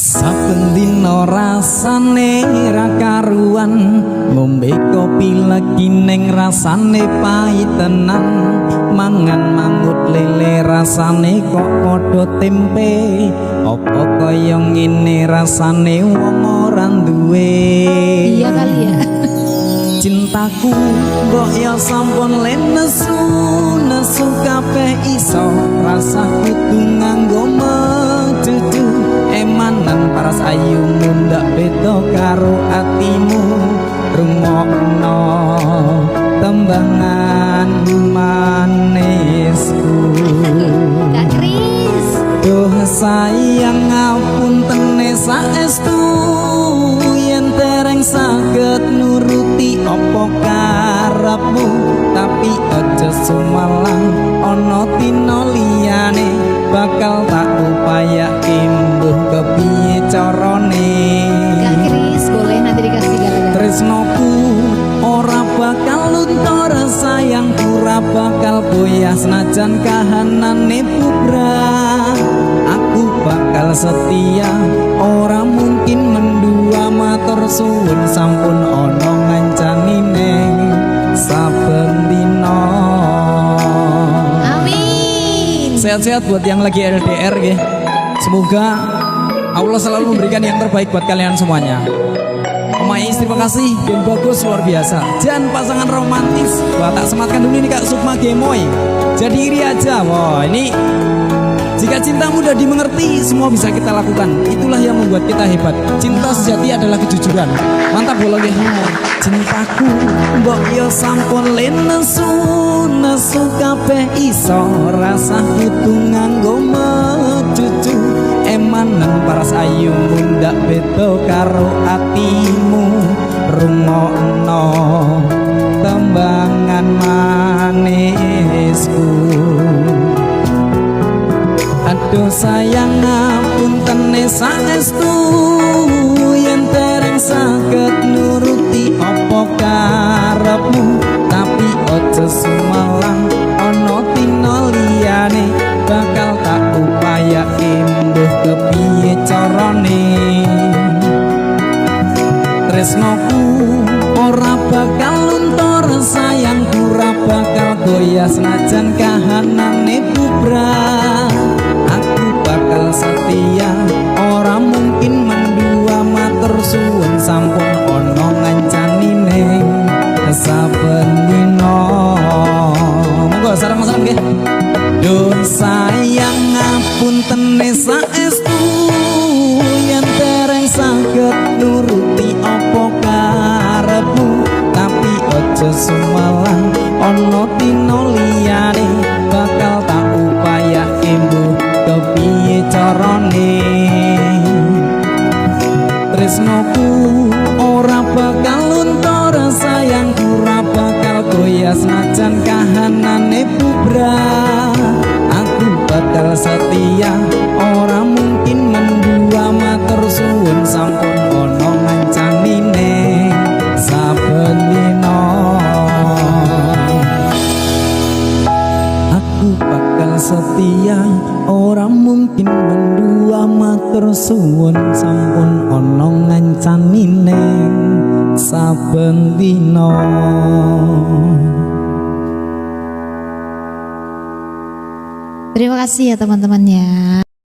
Saben dina rasane ra karuan, ngombe kopi lagi neng rasane pahit tenan. Mangan mangut lele rasane kok padha tempe, apa kaya ngene rasane wong ora duwe. Iya kali ya. Cintaku mbok ya sampun lenesu, nesu kabeh iso rasa kudu nganggo medudu. Emanan paras ayu mundak beda karo atimu, rungokno tembangan manisku. Kak Kris, Duh sayang ngapuntene saestu, yen dereng saged nuruti apa karepmu, tapi aja sumalang ana dina liyane bakal tak upaya imbuh kepiye carane. Kak Kris, boleh nanti dikasih gara-gara. Tresnoku ora bakal luntur, sayangku ora bakal goyah senajan kahanane bubrah. Aku bakal setia, ora mungkin mendua, matur suwun sampun ana ngancani neng saben dina. Amin. Sehat-sehat buat yang lagi LDR ya. Semoga Allah selalu memberikan yang terbaik buat kalian semuanya. Omais, terima kasih, dan bagus luar biasa. Dan pasangan romantis, wah tak sematkan dulu ini Kak Sukma Gemoy. Jadi iri aja, wah ini jika cintamu udah dimengerti, semua bisa kita lakukan. Itulah yang membuat kita hebat. Cinta sejati adalah kejujuran. Mantap bolong ya. Cintaku mbok yo sampun lenesu, nesu kabeh iso rasa kudu nganggo mecucu. Emanan paras ayu mundak beda karo atimu, rungokno tembangan manisku. Aduh sayang ngapuntene saestu, yen dereng saged nuruti apa karepmu, tapi aja sumalang ana dina liyane bakal tak upaya imbuh kepiye carane. Tresnoku ora bakal luntur, sayangku ora bakal goyah senajan kahanane bubrah. Aku bakal setia, ora mungkin mendua, matur suwun sampun ana ngancani neng saben dina. Monggo sareng-sareng nggih. Duh sayang ngapuntene saestu, yen dereng saged nuruti apa karepmu, tapi aja sumalang ana dina liyane bakal tak upaya imbuh kepiye carane. Tresnoku ora bakal luntur, sayangku ora bakal goyah senajan kahanane bubrah. Aku bakal setia, ora mungkin mendua, matur suwun sampun ana ngancani neng saben dina. Aku bakal setia, ora mungkin mendua, matur suwun sampun ana ngancani neng saben dina. Terima kasih ya teman-temannya.